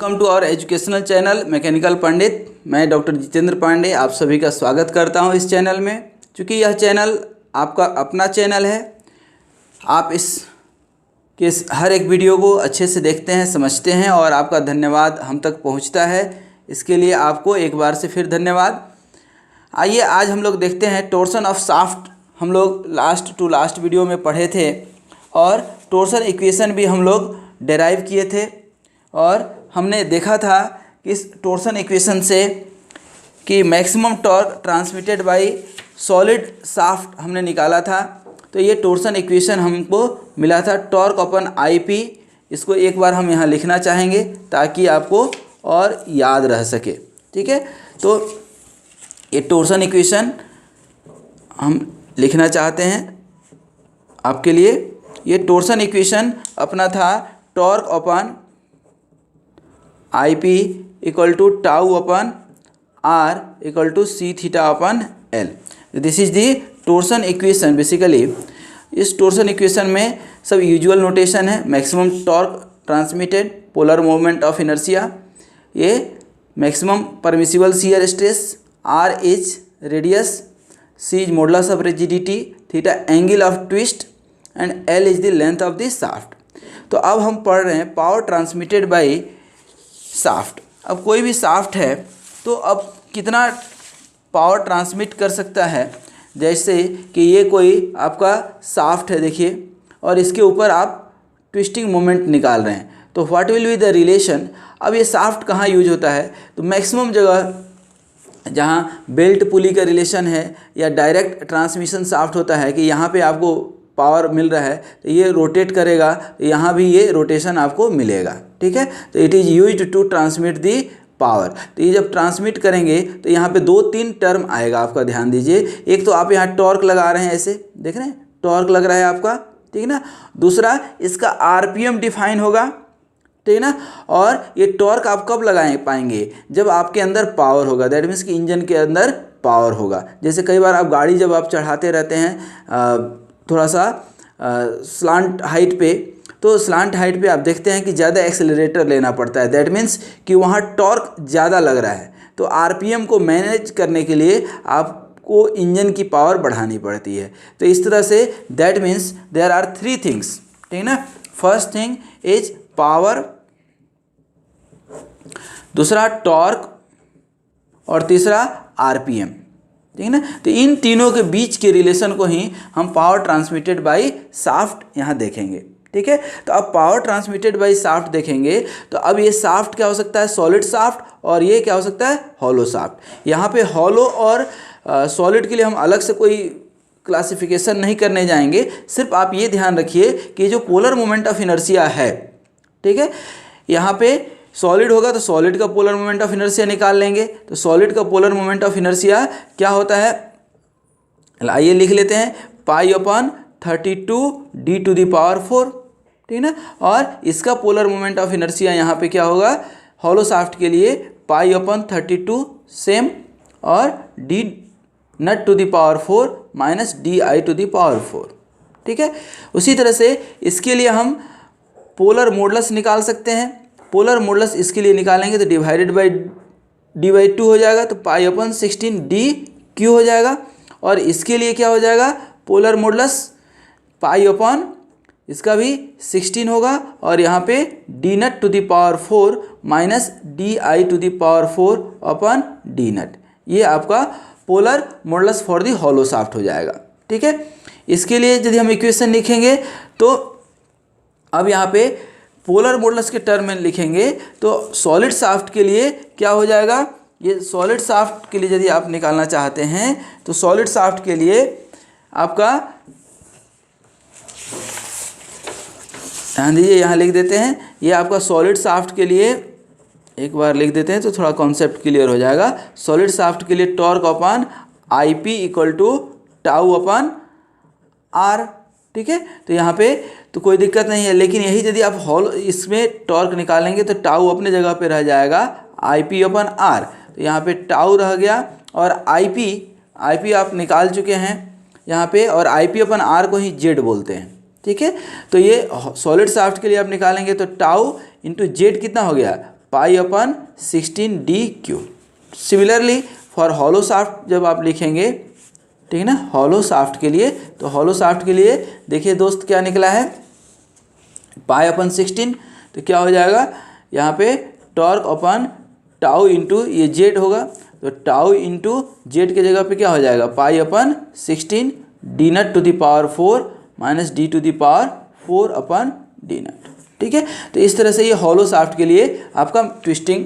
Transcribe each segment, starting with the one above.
Welcome to our educational channel mechanical Pandit. मैं doctor Jitendra Pandey आप सभी का स्वागत करता हूं इस चैनल में। चूँकि यह चैनल आपका अपना चैनल है, आप इस हर एक वीडियो को अच्छे से देखते हैं, समझते हैं और आपका धन्यवाद हम तक पहुंचता है। इसके लिए आपको एक बार से फिर धन्यवाद। आइए आज हम लोग देखते हैं टोर्सन ऑफ शाफ्ट। हम लोग लास्ट वीडियो में पढ़े थे और टोर्सन इक्वेशन भी हम लोग डेराइव किए थे और हमने देखा था कि इस टोर्सन इक्वेशन से कि maximum torque transmitted by solid shaft हमने निकाला था। तो ये टोर्सन इक्वेशन हमको मिला था टॉर्क अपन IP। इसको एक बार हम यहाँ लिखना चाहेंगे ताकि आपको और याद रह सके। ठीक है, तो ये टोर्सन इक्वेशन हम लिखना चाहते हैं आपके लिए। ये टोर्सन इक्वेशन अपना था torque upon IP equal to tau upon R equal to C theta upon L। This is the torsion equation. Basically इस टोर्सन इक्वेशन में सब यूजुअल नोटेशन है। Maximum torque transmitted, polar moment of inertia, ये maximum permissible shear stress, R is radius, C is modulus of rigidity, theta angle of twist and L is the length of the shaft. तो अब हम पढ़ रहे हैं power transmitted bye shaft. अब कोई भी शाफ्ट है तो अब कितना पावर ट्रांसमिट कर सकता है। जैसे कि ये कोई आपका शाफ्ट है देखिए, और इसके ऊपर आप ट्विस्टिंग मोमेंट निकाल रहे हैं, तो what will be the relation. अब ये शाफ्ट कहाँ यूज होता है, तो मैक्सिमम जगह जहाँ बेल्ट पुली का रिलेशन है या डायरेक्ट ट्रांसमिशन शाफ्ट होता है कि यहाँ पे आपको पावर मिल रहा है तो ये रोटेट करेगा, तो यहाँ भी ये रोटेशन आपको मिलेगा। ठीक है, तो it is used to transmit the power. तो ये जब ट्रांसमिट करेंगे तो यहाँ पे 2-3 टर्म आएगा, आपका ध्यान दीजिए। एक तो आप यहाँ टॉर्क लगा रहे हैं, ऐसे देख रहे हैं टॉर्क लग रहा है आपका, ठीक है ना। दूसरा इसका RPM डिफाइन होगा, ठीक है ना। और ये टॉर्क आप कब लगा पाएंगे, जब आपके अंदर पावर होगा, दैट मीन्स कि इंजन के अंदर पावर होगा। जैसे कई बार आप गाड़ी जब आप चढ़ाते रहते हैं थोड़ा सा स्लांट हाइट पे, तो स्लांट हाइट पे आप देखते हैं कि ज़्यादा एक्सेलरेटर लेना पड़ता है। दैट मीन्स कि वहाँ टॉर्क ज़्यादा लग रहा है, तो RPM को मैनेज करने के लिए आपको इंजन की पावर बढ़ानी पड़ती है। तो इस तरह से that means there are 3 things, ठीक है ना। फर्स्ट थिंग इज पावर, दूसरा टॉर्क और तीसरा RPM, ठीक है ना। तो इन तीनों के बीच के रिलेशन को ही हम पावर ट्रांसमिटेड बाय शाफ्ट यहाँ देखेंगे। ठीक है, तो अब पावर ट्रांसमिटेड बाय शाफ्ट देखेंगे तो अब ये शाफ्ट क्या हो सकता है, सॉलिड शाफ्ट, और ये क्या हो सकता है, हॉलो शाफ्ट। यहाँ पे हॉलो और सॉलिड के लिए हम अलग से कोई क्लासिफिकेशन नहीं करने जाएंगे। सिर्फ आप ये ध्यान रखिए कि जो पोलर मोमेंट ऑफ इनर्शिया है, ठीक है, यहाँ पे सॉलिड होगा तो सॉलिड का पोलर मोमेंट ऑफ इनर्शिया निकाल लेंगे। तो सॉलिड का पोलर मोमेंट ऑफ इनर्शिया क्या होता है, आइए लिख लेते हैं, pi upon 32 d to the power 4, ठीक है ना। और इसका पोलर मोमेंट ऑफ इनर्शिया यहाँ पे क्या होगा, हॉलो शाफ्ट के लिए पाई अपॉन 32 सेम, और d nut to the power 4 minus di to the power 4। ठीक है, उसी तरह से इसके लिए हम पोलर मॉडुलस निकाल सकते हैं। पोलर मॉडुलस इसके लिए निकालेंगे तो डिवाइडेड बाई d/2 हो जाएगा, तो पाई अपॉन 16 dq हो जाएगा। और इसके लिए क्या हो जाएगा, पोलर मॉडुलस पाई अपॉन इसका भी 16 होगा, और यहाँ पे d nut to the power 4 minus di to the power 4 upon d nought. ये आपका polar modulus for the hollow shaft हो जाएगा। ठीक है, इसके लिए यदि हम इक्वेशन लिखेंगे तो अब यहाँ पे पोलर मॉडुलस के टर्म में लिखेंगे तो सॉलिड शाफ्ट के लिए क्या हो जाएगा, ये सॉलिड शाफ्ट के लिए यदि आप निकालना चाहते हैं तो सॉलिड शाफ्ट के लिए आपका, ध्यान दीजिए यहाँ लिख देते हैं, ये आपका सॉलिड शाफ्ट के लिए एक बार लिख देते हैं तो थोड़ा कॉन्सेप्ट क्लियर हो जाएगा। सॉलिड शाफ्ट के लिए torque upon IP equal to tau upon R। ठीक है, तो यहाँ पे तो कोई दिक्कत नहीं है, लेकिन यही यदि आप इसमें टॉर्क निकालेंगे तो टाउ अपने जगह पे रह जाएगा IP अपॉन R। तो यहाँ पे टाउ रह गया और IP आप निकाल चुके हैं यहाँ पे, और IP अपन R को ही Z बोलते हैं। ठीक है, तो ये सॉलिड शाफ्ट के लिए आप निकालेंगे तो टाउ इंटू जेड कितना हो गया, पाई upon 16 D cube. Similarly for hollow shaft जब आप लिखेंगे, ठीक है ना, हॉलो शाफ्ट के लिए, तो हॉलो शाफ्ट के लिए देखिए दोस्त क्या निकला है, पाई अपन 16, तो क्या हो जाएगा यहाँ पे टॉर्क अपन टाउ इंटू ये जेड होगा, तो टाउ इंटू जेड के जगह पे क्या हो जाएगा, pi upon 16 D nought to the power 4 minus D to the power 4 upon D nought. ठीक है, तो इस तरह से ये हॉलो शाफ्ट के लिए आपका ट्विस्टिंग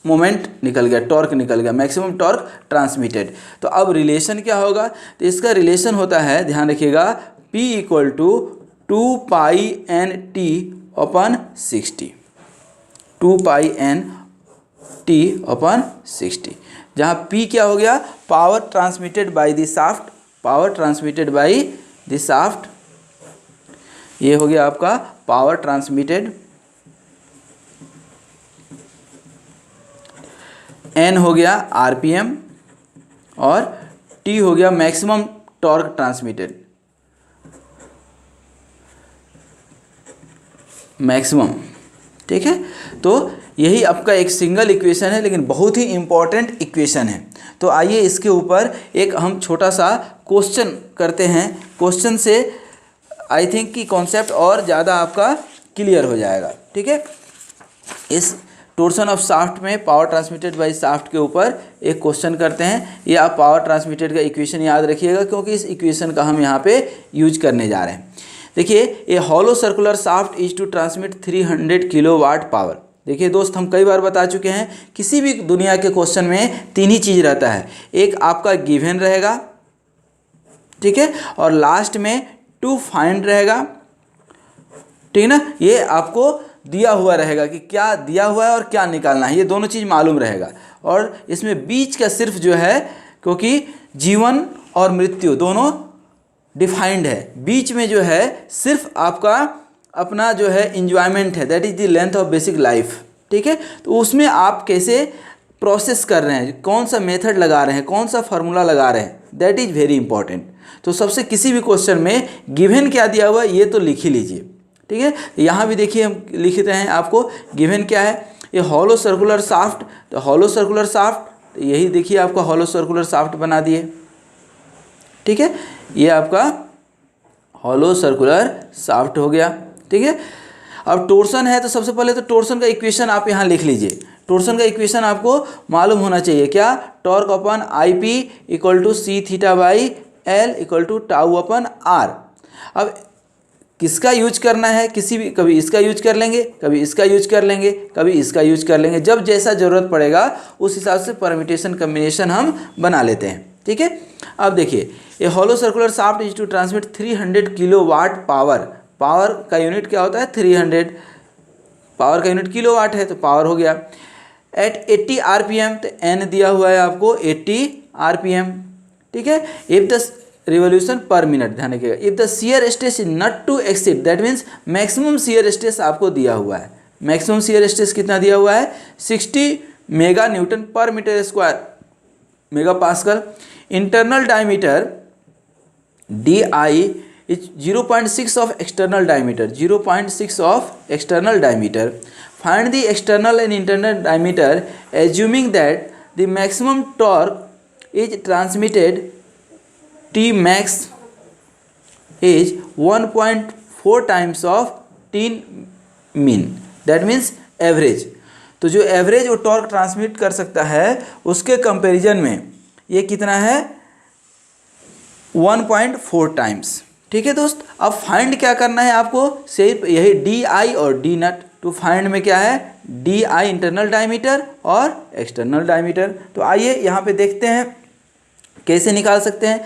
मोमेंट निकल गया, टॉर्क निकल गया, मैक्सिमम टॉर्क ट्रांसमिटेड। तो अब रिलेशन क्या होगा, तो इसका रिलेशन होता है, ध्यान रखिएगा, P equal to 2 pi N T upon 60, 2 pi N T upon 60, जहाँ P क्या हो गया, power transmitted by the shaft, power transmitted by the shaft, ये हो गया आपका पावर ट्रांसमिटेड, N हो गया आरपीएम और T हो गया मैक्सिमम टॉर्क ट्रांसमिटेड, मैक्सिमम। ठीक है, तो यही आपका एक सिंगल इक्वेशन है, लेकिन बहुत ही इम्पॉर्टेंट इक्वेशन है। तो आइए इसके ऊपर एक हम छोटा सा क्वेश्चन करते हैं, क्वेश्चन से आई थिंक कि कॉन्सेप्ट और ज़्यादा आपका क्लियर हो जाएगा। ठीक है, इस टोर्सन ऑफ शाफ्ट में पावर ट्रांसमिटेड बाय शाफ्ट के ऊपर एक क्वेश्चन करते हैं। ये आप पावर ट्रांसमिटेड का इक्वेशन याद रखिएगा, क्योंकि इस इक्वेशन का हम यहाँ पे यूज करने जा रहे हैं। देखिए, a hollow circular shaft is to transmit 300 kilowatt power. देखिए दोस्त, हम कई बार बता चुके हैं, किसी भी दुनिया के क्वेश्चन में 3 ही चीज़ रहता है, एक आपका गिवन रहेगा, ठीक है, और लास्ट में टू फाइंड रहेगा, ठीक है ना, ये आपको दिया हुआ रहेगा कि क्या दिया हुआ है और क्या निकालना है, ये दोनों चीज़ मालूम रहेगा। और इसमें बीच का सिर्फ जो है, क्योंकि जीवन और मृत्यु दोनों डिफाइंड है, बीच में जो है सिर्फ आपका अपना जो है इंजॉयमेंट है, that is the length of basic life. ठीक है, तो उसमें आप कैसे प्रोसेस कर रहे हैं, कौन सा मेथड लगा रहे हैं, कौन सा फार्मूला लगा रहे हैं, दैट इज़ वेरी इंपॉर्टेंट। तो सबसे किसी भी क्वेश्चन में गिवन क्या दिया हुआ है ये तो लिख ही लीजिए। ठीक है, यहाँ भी देखिए हम लिख रहे हैं आपको गिवन क्या है, ये हॉलो सर्कुलर शाफ्ट, तो हॉलो सर्कुलर शाफ्ट, तो यही देखिए आपका हॉलो सर्कुलर शाफ्ट बना दिए। ठीक है, ये आपका हॉलो सर्कुलर शाफ्ट हो गया। ठीक है, अब टोर्सन है, तो सबसे पहले तो टोर्सन का इक्वेशन आप यहाँ लिख लीजिए। टोर्सन का इक्वेशन आपको मालूम होना चाहिए, क्या, torque upon I P equal to C theta by L equal to tau upon R. अब किसका यूज करना है, किसी भी, कभी इसका यूज कर लेंगे, कभी इसका यूज कर लेंगे, कभी इसका यूज कर लेंगे, जब जैसा ज़रूरत पड़ेगा उस हिसाब से परम्यूटेशन कम्बिनेशन हम बना लेते हैं। ठीक है, अब देखिए, ये hollow circular shaft is to transmit 300 kilowatt power, power का यूनिट क्या होता है 300, पावर का यूनिट किलोवाट है, तो पावर हो गया एट 80 आरपीएम, तो एन दिया हुआ है आपको 80 आरपीएम। ठीक है, if the revolution per minute, ध्यान रखिएगा, if the shear stress is not to exceed, that means maximum shear stress आपको दिया हुआ है, मैक्सिमम शियर स्ट्रेस कितना दिया हुआ है 60 mega newton per metre square, mega pascal. Internal diameter D I is 0.6 of external diameter, 0.6 of external diameter. Find the external and internal diameter assuming that the maximum torque is transmitted T max is 1.4 times of T mean, that means average। तो जो average वो torque transmit कर सकता है उसके comparison में ये कितना है 1.4 टाइम्स। ठीक है दोस्त, अब फाइंड क्या करना है आपको, सिर्फ यही डी आई और डी नट। टू फाइंड में क्या है, डी आई इंटरनल डायमीटर और एक्सटर्नल डायमीटर। तो आइए यहाँ पे देखते हैं कैसे निकाल सकते हैं।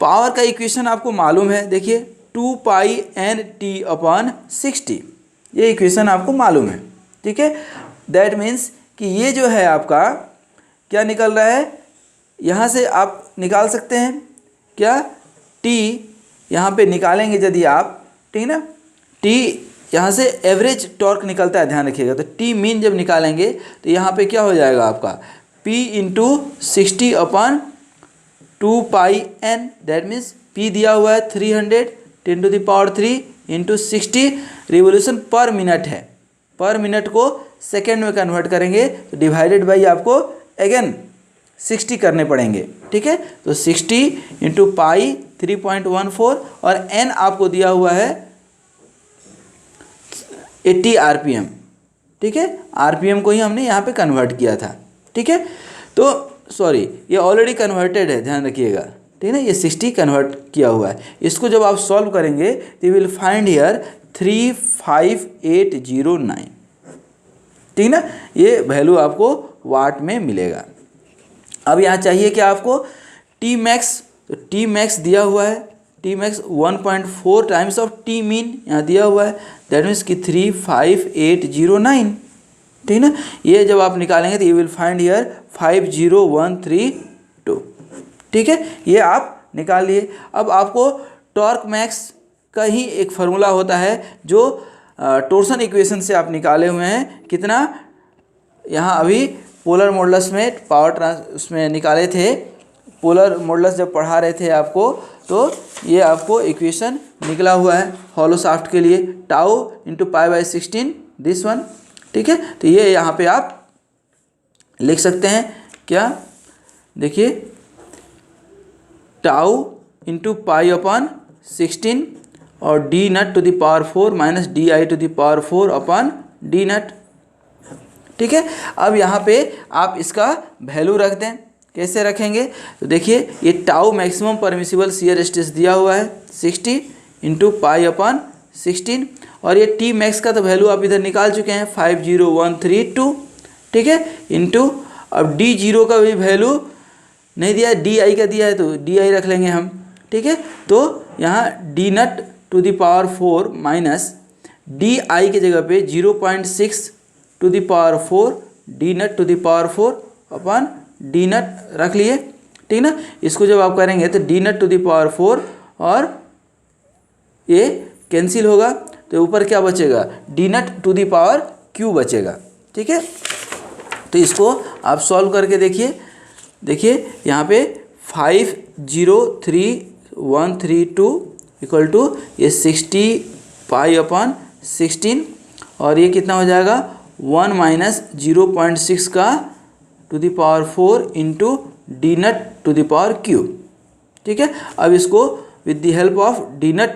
पावर का इक्वेशन आपको मालूम है, देखिए 2 पाई एन टी अपन 60, ये इक्वेशन आपको मालूम है। ठीक है, दैट मीन्स कि ये जो है आपका क्या निकल रहा है, यहाँ से आप निकाल सकते हैं क्या, टी यहाँ पे निकालेंगे यदि आप, ठीक है ना, टी यहाँ से एवरेज टॉर्क निकलता है, ध्यान रखिएगा। तो टी मीन जब निकालेंगे तो यहाँ पे क्या हो जाएगा आपका P into 60 upon 2 pi N, that means P दिया हुआ है 300 10 to the power 3 into 60, revolution per minute है, पर मिनट को सेकेंड में कन्वर्ट करेंगे तो डिवाइडेड बाई आपको अगेन 60 करने पड़ेंगे, ठीक है। तो 60 इंटू पाई 3.14 और n आपको दिया हुआ है 80 RPM, ठीक है। RPM को ही हमने यहाँ पे कन्वर्ट किया था, ठीक है। तो सॉरी, ये ऑलरेडी कन्वर्टेड है, ध्यान रखिएगा, ठीक है ना। ये 60 कन्वर्ट किया हुआ है। इसको जब आप सॉल्व करेंगे तो यू विल फाइंड हियर 35809, ठीक ना। ये वैल्यू आपको वाट में मिलेगा। अब यहाँ चाहिए कि आपको टी मैक्स, तो टी मैक्स दिया हुआ है, T max 1.4 times of T mean यहाँ दिया हुआ है, दैट मीन्स कि 35809, ठीक ना। ये जब आप निकालेंगे तो यू विल फाइंड हियर 50132, ठीक है। ये आप निकाल लिए। अब आपको टॉर्क मैक्स का ही एक फार्मूला होता है जो टोर्सन इक्वेशन से आप निकाले हुए हैं। कितना यहाँ अभी पोलर मॉडुलस में उसमें निकाले थे, पोलर मॉडुलस जब पढ़ा रहे थे आपको, तो ये आपको इक्वेशन निकला हुआ है हॉलो शाफ्ट के लिए, tau into pi by 16 this one, ठीक है। तो ये यहाँ पे आप लिख सकते हैं क्या, देखिए टाउ इंटू पाई अपॉन 16 और D nought to the power 4 minus D I to the power 4 upon D nought, ठीक है। अब यहाँ पे आप इसका वैल्यू रख दें। कैसे रखेंगे, तो देखिए ये tau maximum permissible shear stress दिया हुआ है 60 इंटू पाई अपॉन 16 और ये टी मैक्स का तो वैल्यू आप इधर निकाल चुके हैं 50132, ठीक है, इंटू अब डी जीरो का भी वैल्यू नहीं दिया, डी आई का दिया है तो डी आई रख लेंगे हम, ठीक है। तो यहाँ D nought to the power 4 minus D I के जगह पे 0.6 to the power 4 D nought to the power 4 upon D nought रख लिए, ठीक ना। इसको जब आप करेंगे तो D nought to the power 4 और ये कैंसिल होगा तो ऊपर क्या बचेगा, D nought to the power Q बचेगा, ठीक है। तो इसको आप सॉल्व करके देखिए, देखिए यहाँ पे 503.132 इक्वल टू ये 60 पाई अपॉन 16 और ये कितना हो जाएगा 1 माइनस 0.6 का to the power 4 into D nought to the power Q, ठीक है। अब इसको with the help of D nought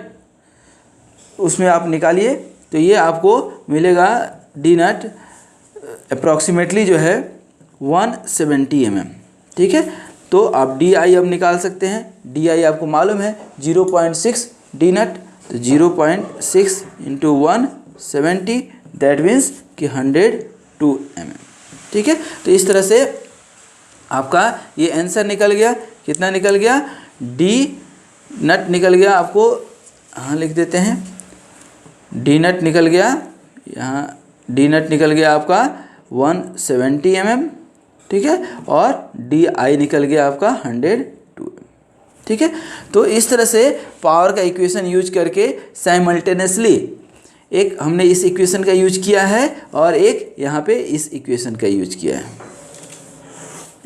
उसमें आप निकालिए तो ये आपको मिलेगा डी नट अप्रॉक्सीमेटली जो है 170 mm, ठीक है। तो आप डी आई अब निकाल सकते हैं, डी आई आपको मालूम है 0.6 डी नट, तो 0.6 इंटू 170 दैट मीन्स कि 102 mm, ठीक है। तो इस तरह से आपका ये आंसर निकल गया। कितना निकल गया, डी नट निकल गया आपको, हाँ लिख देते हैं, डी नट निकल गया, यहाँ डी नट निकल गया आपका 170 mm, ठीक है, और डी आई निकल गया आपका 102 mm, ठीक है। तो इस तरह से पावर का इक्वेशन यूज करके साइमल्टेनियसली एक हमने इस इक्वेशन का यूज किया है और एक यहाँ पे इस इक्वेशन का यूज किया है।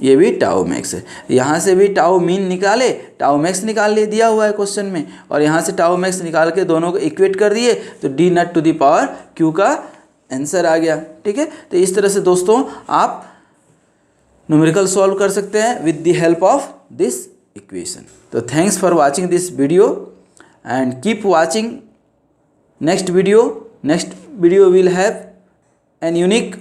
ये भी टाउ मैक्स है, यहाँ से भी टाउ मीन निकाले, टाउ मैक्स निकाल ले दिया हुआ है क्वेश्चन में, और यहाँ से टाउ मैक्स निकाल के दोनों को इक्वेट कर दिए तो D nought to the power Q का आंसर आ गया, ठीक है। तो इस तरह से दोस्तों आप न्यूमेरिकल सॉल्व कर सकते हैं with the help of this equation. तो thanks for watching this video and keep watching next video will have an unique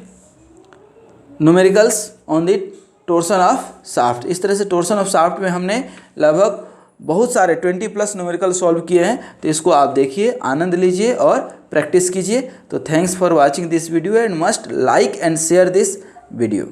numericals on the torsion of shaft। इस तरह से torsion of shaft में हमने लगभग बहुत सारे 20+ न्यूमेरिकल सॉल्व किए हैं, तो इसको आप देखिए, आनंद लीजिए और प्रैक्टिस कीजिए। तो thanks for watching this video and must like and share this video.